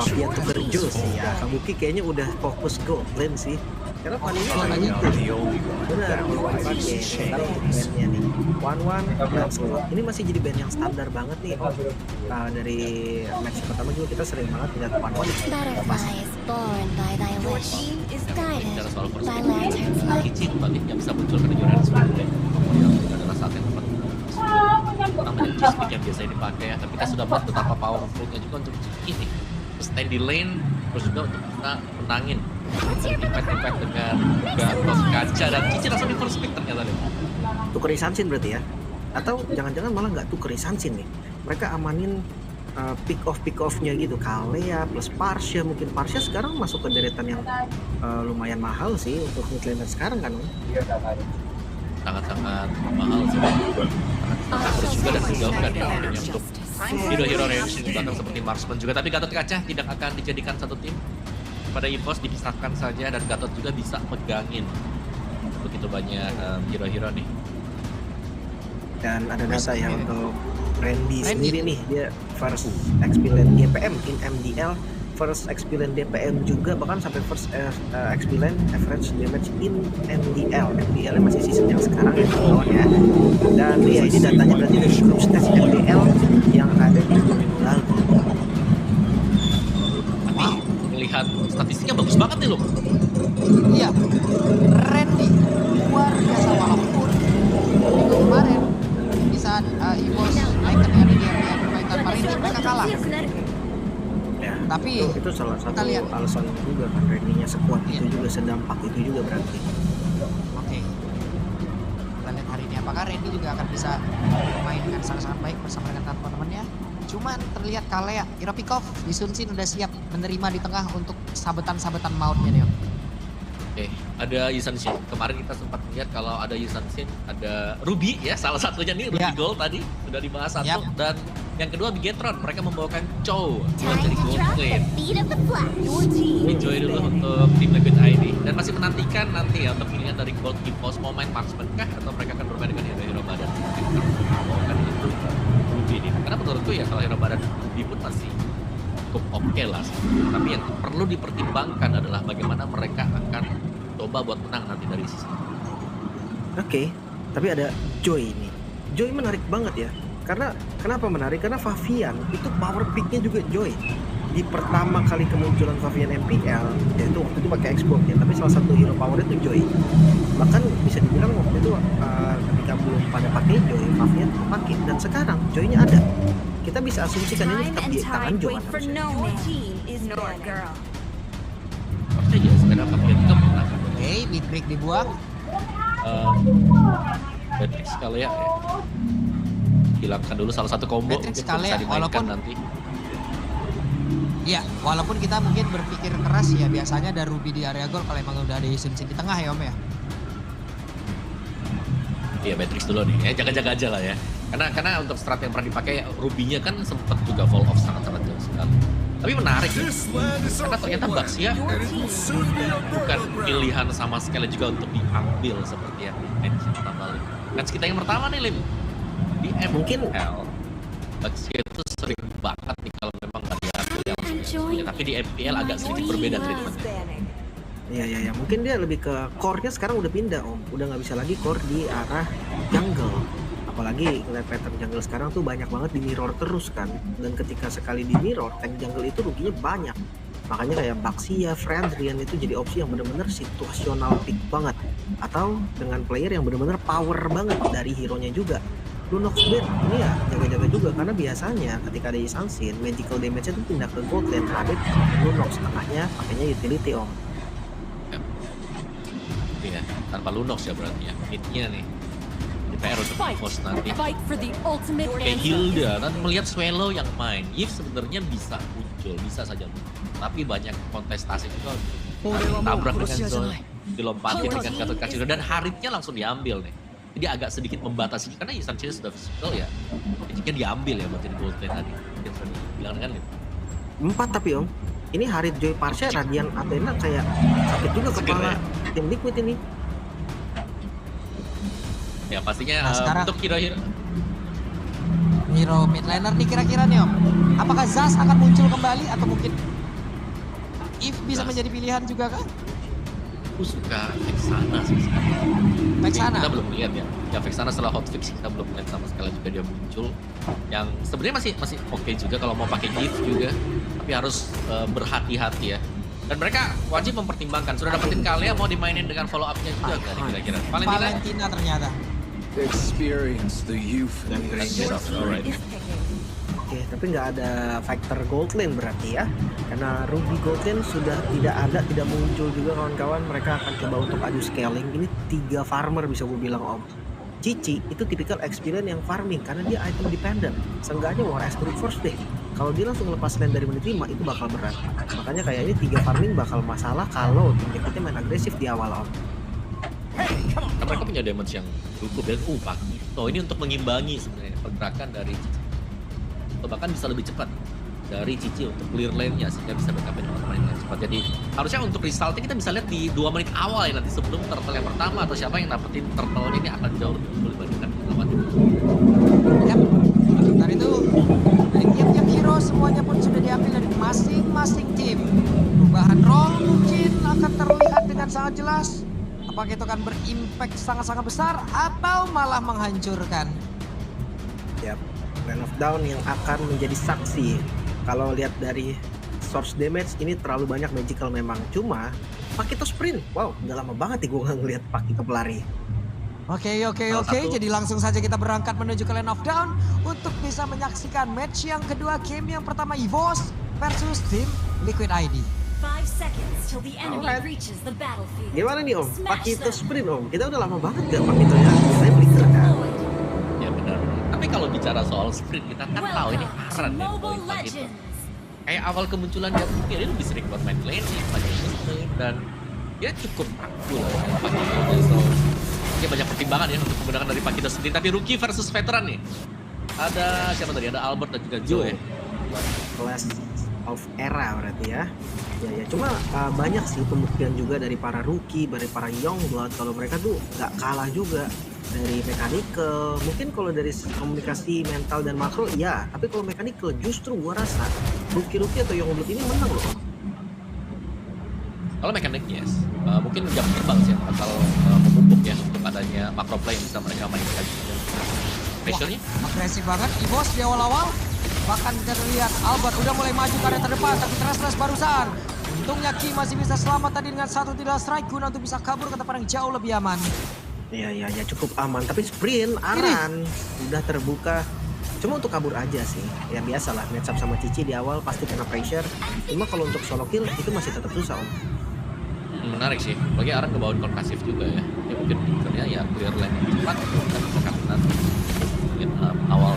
Fabian tuker Jo sih ya. Kabuki kayaknya udah fokus gold lane sih. Karena Fanny-nya Makanya gitu. Benar, dipakai. Sementara untuk bandnya nih, One ini masih jadi band yang standar banget nih. Dari match pertama juga kita sering banget lihat One Butterflies born by thy wish, Bicara soal guided first by pick, lantern's light. Kici kembali yang bisa muncul ke kejuaraan sebelumnya. Adalah saat yang tepat. Namanya cheese pick yang biasanya dipakai ya, tapi kita sudah melihat betapa powerfulnya juga untuk ini. Stand di lane, terus juga untuk kita menangin impact dengan Gatot, Kaca, dan Cici langsung di first pick ternyata deh. tuker Isansin berarti ya? Atau jangan-jangan malah nggak tuker Isansin nih? Mereka amanin pick off-nya gitu, Kalea plus Parsha. Mungkin Parsha sekarang masuk ke deretan yang lumayan mahal sih untuk mid laner sekarang kan? Sangat-sangat mahal sih. Terus juga dan dijauhkan ya akhirnya untuk hero-hero range di belakang seperti Marksman juga. Tapi Gatot Kaca tidak akan dijadikan satu tim. Pada EVOS dipisahkan saja dan Gatot juga bisa megangin begitu banyak hero-hero nih. Dan ada data ya untuk Randy sendiri nih, dia first XP lane DPM in MDL, first XP lane DPM juga, bahkan sampai first XP lane average damage in MDL. MDL-nya masih season yang sekarang ya kawan ya. Dan ya ini datanya berarti dari group stage MDL yang ada di minggu lalu. Tapi melihat statistiknya bagus banget nih loh. Iya, Randy luar biasa walaupun minggu kemarin di saat EVOS naikkan yang di bermain tanpa Randy mereka kalah. Ya, Tapi itu salah satu lihat. alasan juga kan Randy-nya sekuat itu juga, sedampak itu juga berarti. Oke. Kita lihat hari ini apakah Randy juga akan bisa bermain dengan sangat-sangat baik bersama dengan teman-temannya. Cuman terlihat Kalea, Iropikov, di Sunsin udah siap menerima di tengah untuk sabetan-sabetan mautnya nih Om. Oke, ada Yusan Shin. Kemarin kita sempat lihat kalau ada Yusan Shin, ada Ruby ya, salah satunya nih Ruby Ya. Gold tadi sudah dibahas satu. Yap. Dan yang kedua Bigetron, mereka membawakan Chow buat Time jadi to Gold drop the Lane. beat of the flash. Your team Enjoy dulu untuk tim Liquid ID dan masih menantikan nanti ya untuk pilihan dari Gold EVOS mau main Marksman kah atau mereka akan bermain dengan hero-hero badan. Membawakan itu Ruby ini. Karena menurutku ya kalau hero badan Ruby pun masih cukup oke lah. Tapi yang perlu dipertimbangkan adalah bagaimana mereka akan coba buat menang nanti dari sisi. Oke, tapi ada Joy nih. Joy menarik banget ya. Karena kenapa menarik? Karena Favian itu power pick-nya juga Joy. Di pertama kali kemunculan Favian MPL, yaitu waktu itu pakai Xbox ya, tapi salah satu hero power itu Joy. Bahkan bisa dibilang waktu itu ketika belum pada pakai Joy, Favian pakai, dan sekarang Joy-nya ada. Kita bisa asumsikan ini Time tetap and di tangan tide Joy. wait for no man. Your team is Nord girl. Harusnya ya sekedar Fabian juga menang. Oke, mid break dibuang. Matrix kalau ya. Hilangkan dulu salah satu combo Matrix mungkin kali bisa ya, dimainkan walaupun- nanti. Iya, walaupun kita mungkin berpikir keras ya biasanya ada Ruby di area gol kalau emang udah ada Sunsin di tengah ya Om ya. Iya Matrix dulu nih, ya jaga-jaga aja lah ya. Karena untuk strat yang pernah dipakai Ruby-nya kan sempat juga fall off sangat-sangat jauh sekali. Tapi menarik ya, karena ternyata Baxia bukan pilihan sama sekali juga untuk diambil seperti yang di pertama Lim. Match kita yang pertama nih Lim, di Mungkin- MPL, Baxia itu sering banget nih kalau memang nggak diambil yang langsung. Tapi di MPL agak sedikit berbeda treatmentnya. Ya, mungkin dia lebih ke core-nya sekarang udah pindah Om. Udah nggak bisa lagi core di arah jungle. Apalagi ngeliat pattern jungle sekarang tuh banyak banget di mirror terus kan. Dan ketika sekali di mirror, tank jungle itu ruginya banyak. Makanya kayak Baxia, Frandrian itu jadi opsi yang bener-bener situasional pick banget. Atau dengan player yang bener-bener power banget dari hero-nya juga. Lunox Band ini ya jaga-jaga juga karena biasanya ketika ada Isansin, magical damage-nya tuh pindah ke gold lane. Ada Lunox tengahnya pakainya utility Om. Iya, tanpa Lunox ya berarti ya. Mid-nya nih. Di PR untuk EVOS nanti. Fight for the ultimate Kayak answer. Hilda kan melihat Swallow yang main. Yves sebenarnya bisa muncul, bisa saja muncul. Tapi banyak kontestasi juga tabrak dengan Zoe, dilompatin dengan Gatot Kaca dan Haritnya langsung diambil nih. Jadi agak sedikit membatasi karena Isan Chile sudah physical ya. Jika diambil ya buat jadi gold lane tadi. Mungkin sudah dibilang kan Lim. 4 tapi Om. Ini Harit Joy Parsha, Radian Athena kayak sakit juga Seger kepala ya? tim Liquid ini. Ya pastinya Nah, sekarang- untuk hero-hero Hero mid laner nih kira-kira nih Om. Apakah Zaz akan muncul kembali atau mungkin If bisa Nah. menjadi pilihan juga kah? Aku suka Vexana sih sekarang. Vexana? Kita belum lihat ya. Ya Vexana setelah hotfix kita belum lihat sama sekali juga dia muncul. Yang sebenarnya masih oke juga kalau mau pakai gift juga, tapi harus berhati-hati ya. Dan mereka wajib mempertimbangkan. Sudah dapetin Kalea mau dimainin dengan follow up-nya juga nggak nih kira-kira? Valentina? Valentina ternyata. Experience the youth and the Your suffering. team Alright. is picking. Oke, tapi nggak ada fighter gold lane berarti ya. Karena Ruby gold lane sudah tidak muncul juga kawan-kawan. Mereka akan coba untuk adu scaling. Ini 3 farmer bisa gue bilang om. Cici itu tipikal experience yang farming karena dia item dependent. Seenggaknya War Astrid Force deh. Kalau dia langsung lepas lane dari menit 5 itu bakal berat. Makanya kayak ini 3 farming bakal masalah kalau tim kita main agresif di awal om. Nah, mereka punya damage yang cukup dan Pak Ito ini untuk mengimbangi sebenarnya pergerakan dari Cici. Atau bahkan bisa lebih cepat dari Cici untuk clear lane-nya sehingga bisa backupin teman-teman dengan cepat. Jadi harusnya untuk resultnya kita bisa lihat di 2 menit awal ya nanti sebelum turtle yang pertama atau siapa yang dapetin turtle ini akan jauh lebih unggul dibandingkan lawan. Yap. Dan itu dari tiap-tiap hero semuanya pun sudah diambil dari masing-masing tim. Perubahan role mungkin akan terlihat dengan sangat jelas. Apakah itu akan berimpact sangat-sangat besar atau malah menghancurkan? Yap, Land of Down yang akan menjadi saksi. Kalau lihat dari source damage ini terlalu banyak magical memang. Cuma Pakito sprint, wow, udah lama banget nih gue nggak ngeliat Pakito pelari. Oke. Salah satu- Jadi langsung saja kita berangkat menuju ke Land of Down untuk bisa menyaksikan match yang kedua, game yang pertama EVOS versus tim Liquid ID. 5 seconds till the enemy Alright. reaches the battlefield. Gimana nih om? Smash Pakito them. sprint om, kita udah lama banget gak Pakito ya. Saya blinker kan. Ya benar. Tapi kalau bicara soal sprint kita kan tahu ini Welcome to Aran ya Mobile poin Pak Ito. Legends. Kayak awal kemunculan dia mungkin dia lebih sering buat main laning, banyak sprint dan dia cukup aktif lah dengan Pak Ito. Jadi so, dia banyak pertimbangan ya untuk menggunakan dari Pak Ito sendiri. Tapi rookie versus veteran nih. Ada siapa tadi? Ada Albert dan juga Joe ya. Class of era berarti ya. Ya cuma banyak sih pembuktian juga dari para rookie, dari para young blood kalau mereka tuh nggak kalah juga dari mechanical. Mungkin kalau dari komunikasi mental dan makro ya, tapi kalau mechanical justru gua rasa rookie atau young blood ini menang loh. Kalau mekanik yes, mungkin jam terbang sih bakal memupuk ya untuk adanya macro play yang bisa mereka mainkan. Pressure-nya Agresif banget EVOS di awal-awal. Bahkan terlihat Albert udah mulai maju ke area terdepan, tapi Tres barusan. Untungnya Ki masih bisa selamat tadi dengan satu tidak strike guna untuk bisa kabur ke tempat yang jauh lebih aman. Ya cukup aman, tapi sprint Aran udah terbuka. Cuma untuk kabur aja sih. Ya biasalah match up sama Cici di awal pasti kena pressure. Cuma kalau untuk solo kill itu masih tetap susah om. menarik sih. Bagi Aran ngebawain konvasif juga ya. Ya mungkin pinternya ya clear lane yang cepat dan mereka nanti mungkin awal.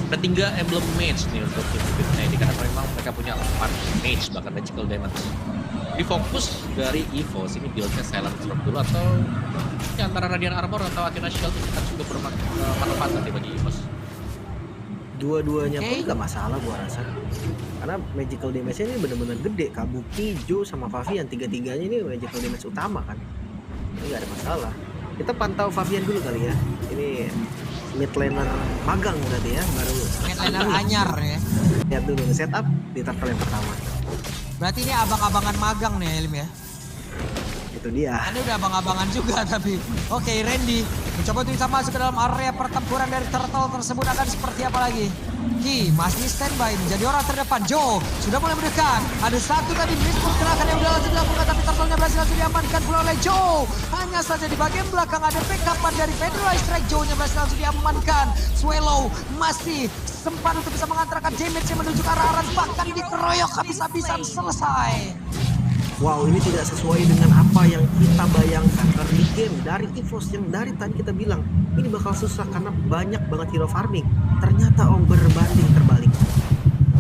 Ada 3 emblem mage nih untuk tim ini karena memang mereka punya 4 mage bahkan magical damage. Di fokus dari EVOS ini buildnya silent drop dulu atau ya, antara Radiant Armor atau Athena Shield itu kan juga bermanfaat nanti bagi EVOS. Dua-duanya pun Oke. nggak masalah gua rasa. Karena magical damage-nya ini bener-bener gede. Kabuki, Jo, sama Favian tiga-tiganya ini magical damage utama kan. Ini nggak ada masalah. Kita pantau Favian dulu kali ya. Ini mid laner magang berarti ya, baru Mid laner anyar ya. lihat dulu setup di turtle yang pertama. Berarti ini abang-abangan magang nih Elim ya. Itu dia. Ini udah abang-abangan juga tapi. Oke, Randy mencoba untuk bisa masuk ke dalam area pertempuran dari turtle tersebut akan seperti apa lagi? Ki masih standby menjadi orang terdepan. Joe sudah mulai mendekat. Ada satu tadi miss pergerakan yang udah langsung dilakukan tapi turtle-nya berhasil langsung diamankan pula oleh Joe. Hanya saja di bagian belakang ada backupan dari Federal Strike. Joe-nya berhasil langsung diamankan. Swallow masih sempat untuk bisa mengantarkan damage yang menuju ke arah Aran. Bahkan dikeroyok habis-habisan selesai. Wow, ini tidak sesuai dengan apa yang kita bayangkan early game dari EVOS yang dari tadi kita bilang ini bakal susah karena banyak banget hero farming. Ternyata om berbanding terbalik.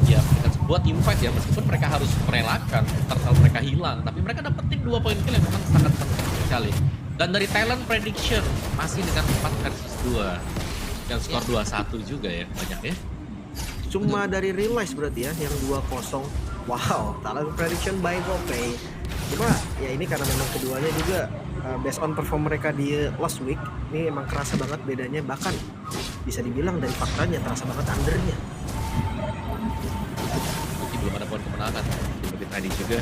Ya, dengan sebuah impact ya meskipun mereka harus merelakan turtle mereka hilang, tapi mereka dapetin 2 poin kill yang memang sangat penting sekali. Dan dari talent prediction masih dengan 4 versus 2 yang skor 2-1 juga ya banyak ya. Cuma dari realize berarti ya yang 2-0. Wow, talent prediction by GoPay. Cuma ya ini karena memang keduanya juga based on perform mereka di last week ini emang kerasa banget bedanya, bahkan bisa dibilang dari faktanya terasa banget undernya. Jadi belum ada poin kemenangan di lebih tadi juga.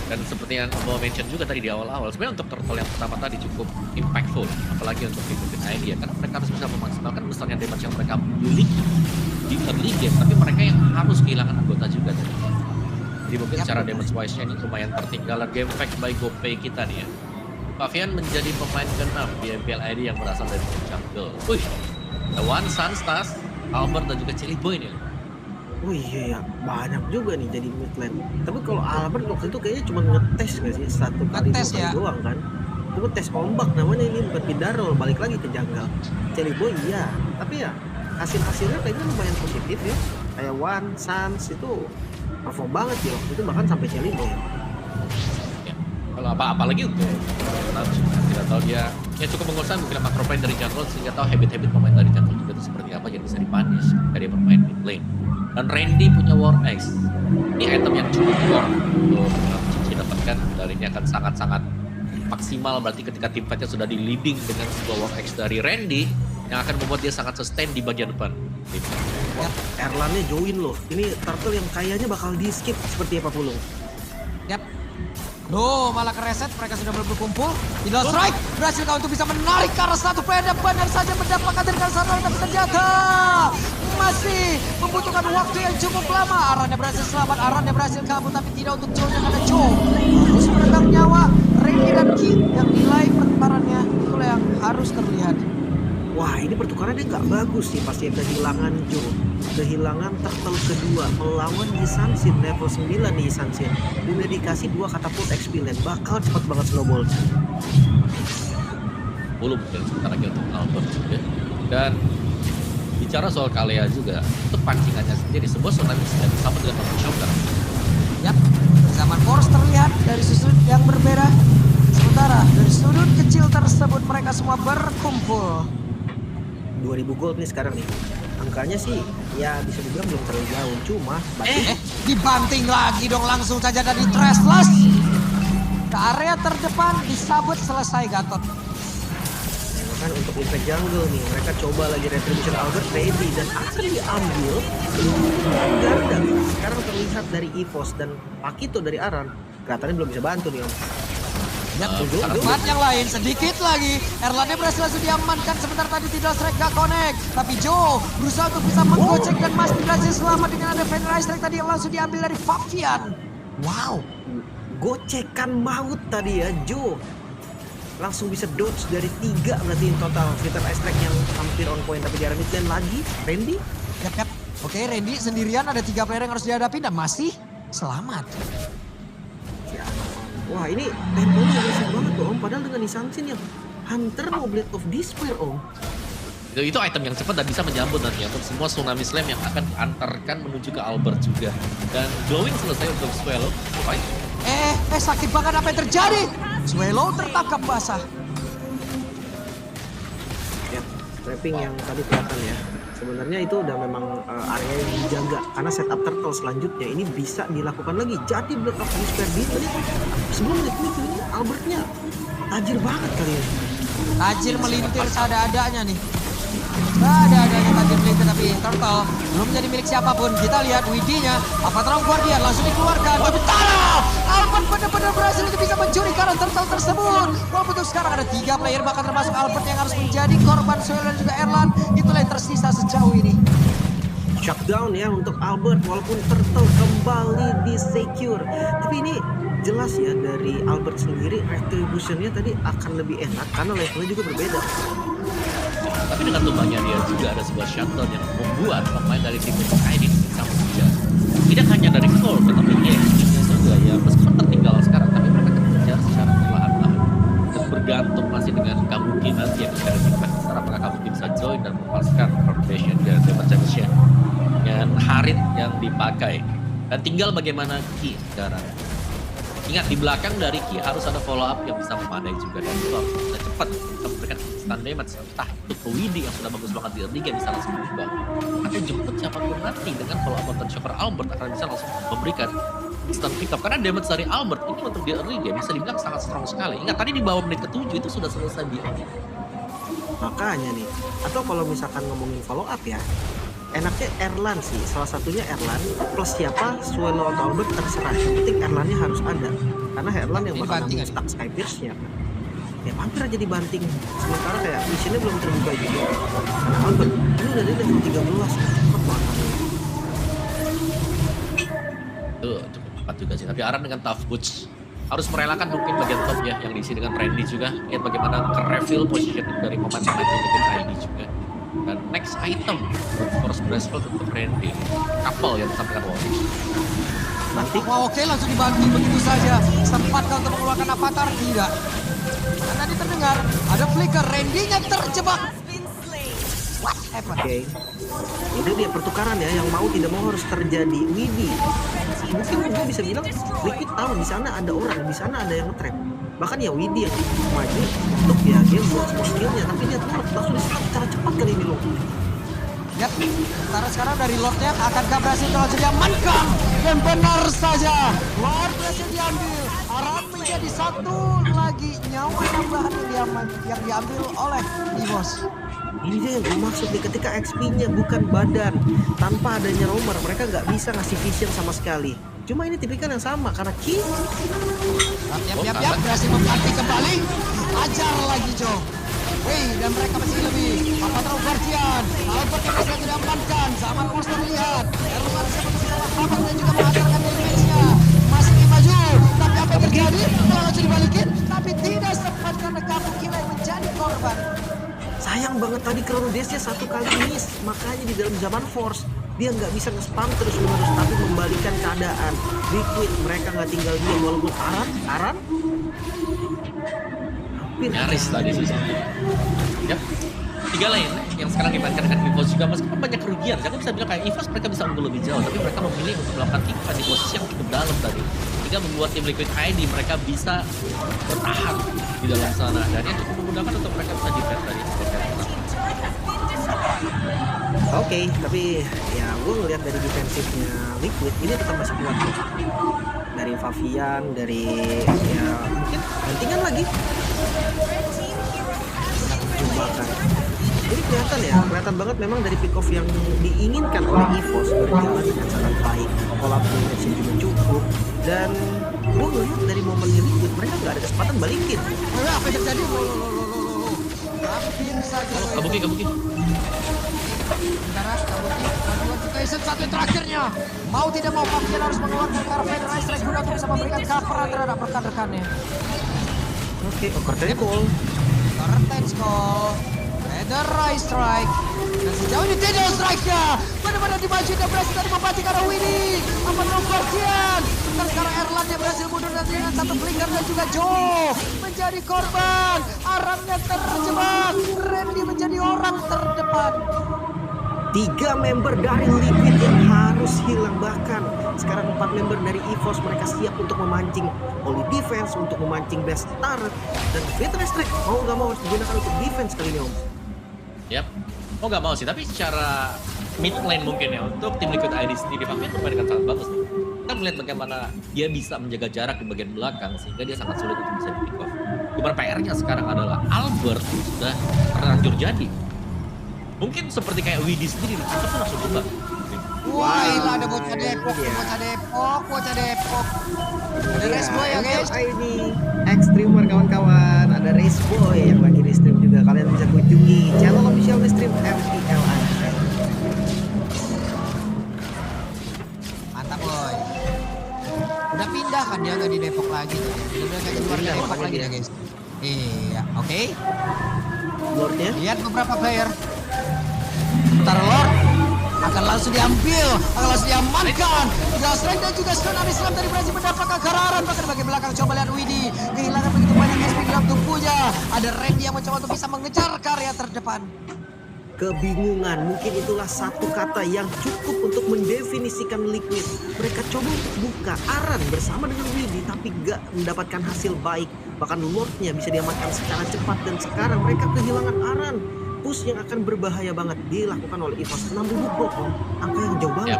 Dan seperti yang mau mention juga tadi di awal-awal, sebenarnya untuk turtle yang pertama tadi cukup impactful, apalagi untuk tim Liquid ID ya, karena mereka harus bisa memaksimalkan besarnya damage yang mereka miliki di early game, tapi mereka yang harus kehilangan anggota juga. Jadi mungkin secara damage wise-nya ini lumayan tertinggalan. Game fact by GoPay kita nih ya. Pavian menjadi pemain ke-6 di MPL ID yang berasal dari jungle. Wih, ada One Sun, Stas, Albert dan juga Chili Boy nih. Oh iya ya, banyak juga nih jadi mid lane. Tapi kalau Albert waktu itu kayaknya cuma ngetes nggak sih? Satu kali Ngetes dua kali ya. doang kan. Itu tes ombak namanya, ini bukan pindah role, balik lagi ke jungle. Jelly Boy iya, tapi ya hasilnya kayaknya lumayan positif ya. Kayak One, Sans itu perform banget ya waktu itu, bahkan sampai Jelly Boy. Ya, kalau apalagi untuk tidak tahu dia ya cukup menguasai mungkin macro play dari jungle sehingga tahu habit-habit pemain dari jungle juga itu seperti apa, jadi bisa dipunish ketika dia bermain mid lane. Dan Randy punya War Axe. Ini item yang cukup core untuk Cici dapatkan, dan ini akan sangat-sangat maksimal berarti ketika tim fightnya sudah di leading dengan sebuah War Axe dari Randy yang akan membuat dia sangat sustain di bagian depan. Wah, Erlannya join loh. Ini turtle yang kayaknya bakal di skip seperti apa Pulung. Yap. Loh, malah kereset, mereka sudah berkumpul. Tidak strike, berhasil kau untuk bisa menarik ke arah satu player, benar saja mendapatkan dari sasaran tapi ternyata masih membutuhkan waktu yang cukup lama. Arannya berhasil selamat, Arannya berhasil kabur, tapi tidak untuk Joe-nya karena Joe harus meregang nyawa. Randy dan Ki yang nilai pertukarannya itulah yang harus terlihat. Wah, ini pertukarannya nggak bagus sih pas dia kehilangan Joe. Kehilangan turtle kedua melawan Yisansin level 9 nih Yisansin. Udah dikasih 2 katapult XP lane, bakal cepet banget snowball. Belum dan sebentar lagi untuk Albert juga. Dan bicara soal Kalea juga, itu pancingannya sendiri sebuah tsunami sudah sama dengan shocker. Yap, zaman Force terlihat dari sudut yang berbeda. Sementara dari sudut kecil tersebut mereka semua berkumpul. 2000 gold nih sekarang nih. Angkanya sih ya bisa dibilang belum terlalu jauh, cuma Dibanting lagi dong langsung saja dari Trashless. Ke area terdepan disabut, selesai Gatot. kan untuk impact jungle nih, mereka coba lagi retribution Albert ready dan akan diambil Garda. Sekarang terlihat dari EVOS dan Pakito dari Aran, kelihatannya belum bisa bantu nih Om. Tempat yang lain sedikit lagi. Erlannya berhasil langsung diamankan, sebentar tadi tidak strike gak connect. Tapi Joe berusaha untuk bisa menggocek dan masih berhasil selamat dengan ada Fenrir strike tadi yang langsung diambil dari Favian. Wow. Gocekan maut tadi ya Joe. Langsung bisa dodge dari 3 berarti in total. Fitter strike yang hampir on point, tapi di arah mid lane lagi Randy. Yap. Oke, Randy sendirian, ada 3 player yang harus dihadapi dan masih selamat. Ya. Wah ini temponya agresif banget tuh Om, padahal dengan Nisansin yang Hunter mau Blade of Despair Om. Itu item yang cepat dan bisa menyambut nanti untuk semua Tsunami Slam yang akan diantarkan menuju ke Albert juga. Dan glowing selesai untuk Swallow. Fine. Sakit banget apa yang terjadi? Swallow tertangkap basah. Ya, trapping yang tadi kelihatan ya. Sebenarnya itu udah memang area yang dijaga karena setup turtle selanjutnya ini bisa dilakukan lagi. Jadi Blade of Despair di ini sebelum itu Albertnya tajir banget kali ini. Tajir melintir seadanya nih. Ada-adanya tajir melintir, tapi turtle belum menjadi milik siapapun. Kita lihat Widinya, Avatar Guardian langsung dikeluarkan. Tapi taruh! Albert benar-benar berhasil untuk bisa mencuri karena turtle tersebut. Walaupun untuk sekarang ada 3 player bahkan termasuk Albert yang harus menjadi korban Swallow dan juga Erlan. Itulah yang tersisa sejauh ini. Shutdown ya untuk Albert walaupun turtle kembali di secure. Tapi ini jelas ya dari Albert sendiri retributionnya tadi akan lebih enak karena levelnya juga berbeda. Tapi dengan tumbangnya dia juga ada sebuah shuttle yang membuat pemain dari tim ID bisa mengejar. Tidak hanya dari core, tetapi XP-nya juga ya. Meskipun tertinggal sekarang, tapi mereka akan mengejar secara perlahan-lahan. Dan bergantung masih dengan Kabuki nanti yang bisa dipakai. Apakah Kabuki bisa join dan melepaskan rotation dan damage-nya dengan Harit yang dipakai. Dan tinggal bagaimana Ki sekarang. Ingat di belakang dari Ki harus ada follow up yang bisa memadai juga, dan itu harus bisa cepat bisa memberikan instant damage. Entah untuk Widi yang sudah bagus banget di early game bisa langsung berubah, atau jemput siapapun nanti dengan follow up dan Shocker Albert akan bisa langsung memberikan instant pick up, karena damage dari Albert ini untuk di early game bisa dibilang sangat strong sekali. Ingat tadi di bawah menit ke-7 itu sudah selesai di early. Makanya nih, atau kalau misalkan ngomongin follow up ya, enaknya Erlan sih, salah satunya Erlan plus siapa Swallow atau Albert terserah, yang penting Erlannya harus ada karena Erlan yang Ini bakal banting nanggung kan? stuck Sky Pierce-nya kan. Ya hampir aja dibanting, sementara kayak missionnya belum terbuka juga karena Albert ini udah di level 13 cepet banget. Itu cukup cepat juga sih. Tapi Aran dengan tough boots harus merelakan mungkin bagian top ya yang diisi dengan Randy juga. Lihat bagaimana ke-reveal positioning dari pemain-pemain Liquid ID juga. Dan next item Force Bracelet untuk Randy. Couple yang disampaikan Warriors. Banting Wah, oke, langsung dibanting begitu saja. Sempat kau untuk mengeluarkan avatar? Tidak. Dan tadi terdengar ada flicker, Randy-nya terjebak. What happened? oke. Itu dia pertukaran ya, yang mau tidak mau harus terjadi. Widi mungkin gue bisa bilang Liquid tahu di sana ada orang, di sana ada yang nge-trap. Bahkan ya Widi yang maju untuk ya dia buat semua skillnya, tapi dia tuh langsung diserang secara cepat kali ini loh. Yap, sementara sekarang dari Lordnya akankah berhasil kalau diamankan? Dan benar saja, Lord berhasil diambil. Aran menjadi satu lagi nyawa tambahan yang diambil oleh Divos. Ini dia yang gue maksud nih, ketika XP-nya bukan badan, tanpa adanya roamer mereka nggak bisa ngasih vision sama sekali. Cuma ini tipikal yang sama karena Ki Yap, berhasil membanting kembali. Ajar lagi Joe. Wih, dan mereka masih lebih. Apa tahu Guardian? Albert yang masih tidak amankan. Zaman Monster lihat. Erlan siapa bisa lawan dan juga menghantarkan damage-nya. Masih ingin maju. Tapi apa yang terjadi? Langsung dibalikin. Tapi tidak sempat karena Kapu Kila menjadi korban. sayang banget tadi Chrono Dash-nya satu kali miss, makanya di dalam zaman Force dia nggak bisa nge-spam terus menerus tapi membalikan keadaan. Liquid mereka nggak tinggal diam walaupun Aran hampir Nyaris tadi sih. Yap. 3 lane yang sekarang dimainkan dengan EVOS juga meskipun banyak kerugian. Saya bisa bilang kayak EVOS mereka bisa unggul lebih jauh, tapi mereka memilih untuk melakukan pick di posisi yang cukup dalam tadi. Sehingga membuat tim Liquid ID mereka bisa bertahan di dalam sana dan yang cukup memudahkan untuk mereka bisa defend tadi. Oke, tapi ya gue ngelihat dari defensifnya Liquid ini tetap masih kuat kok. Dari Favian, dari ya mungkin gantingan lagi. Jebakan. Jadi kelihatan banget memang dari pick off yang diinginkan oleh EVOS berjalan dengan sangat baik. Collaboration juga cukup dan gue ngelihat dari momen Liquid mereka nggak ada kesempatan balikin. Apa yang terjadi? Hampir saja. Kabuki. Sementara Kabuki satu terakhirnya. Mau tidak mau Fabian harus mengeluarkan Carven Rice Strike guna untuk bisa memberikan cover terhadap rekan-rekannya. Oke, curtain call. Curtain call. Ada Rice Strike. Dan sejauh ini tidak strike-nya. Benar-benar dimaju dan berhasil tadi membanting arah Winnie. Apa Fabian? Dan sekarang Erlan yang berhasil mundur dan dengan satu flicker dan juga Joe menjadi korban. Arannya terjebak. Randy menjadi orang terdepan. 3 member dari Liquid yang harus hilang, bahkan sekarang 4 member dari EVOS mereka siap untuk memancing Holy Defense, untuk memancing Best Turret, dan Fitness Strike mau nggak mau harus digunakan untuk defense kali ini om. Yap. Oh nggak mau sih, tapi secara mid lane mungkin ya untuk tim Liquid ID sendiri Fabian bermain sangat bagus. Kita melihat bagaimana dia bisa menjaga jarak di bagian belakang sehingga dia sangat sulit untuk bisa di pick off. Cuman PR-nya sekarang adalah Albert sudah terlanjur jadi. Mungkin seperti kayak Widi sendiri, kita pun langsung coba. Wah, ini ada bocah Depok. Ada Race Boy ya guys. Ini X-Streamer kawan-kawan, ada Race Boy yang lagi di stream juga, kalian bisa kunjungi channel official di stream MPLI. Mantap boy. Udah pindah kan dia nggak di Depok lagi tuh. Udah kayak keluar dari Depok lagi ya guys. Iya, oke. Lordnya Lihat beberapa player. Bentar Lord akan langsung diambil, akan langsung diamankan. Gas Strike dan juga Tsunami Slam dari Brazil mendapatkan kararan bahkan di bagian belakang. Coba lihat Widi kehilangan begitu banyak SP di dalam tubuhnya. Ada Randy yang mencoba untuk bisa mengejar karya terdepan. kebingungan, mungkin itulah satu kata yang cukup untuk mendefinisikan Liquid. Mereka coba untuk buka Aran bersama dengan Widi tapi gak mendapatkan hasil baik. Bahkan Lordnya bisa diamankan secara cepat dan sekarang mereka kehilangan Aran. Push yang akan berbahaya banget dilakukan oleh EVOS. 6.000 gold, angka yang jauh banget.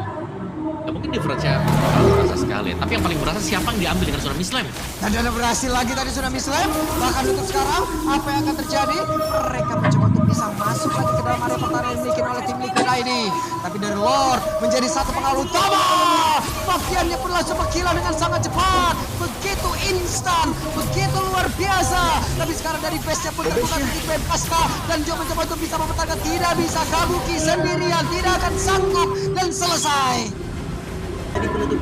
Ya mungkin difference-nya berasa sekali. Tapi yang paling berasa siapa yang diambil dengan Tsunami Slam? Dan ada berhasil lagi tadi Tsunami Slam. Bahkan untuk sekarang apa yang akan terjadi? Mereka mencoba untuk bisa masuk lagi ke dalam area pertahanan yang dimiliki oleh tim Liquid ID. Tapi dari Lord menjadi satu pengaruh utama. Mafiannya pun langsung mengkilau dengan sangat cepat. Begitu instan, begitu luar biasa. Tapi sekarang dari base-nya pun terbuka di base Pasca. Dan Joe mencoba untuk bisa mempertahankan. Tidak bisa, Kabuki sendirian. Tidak akan sanggup dan selesai. Jadi penutup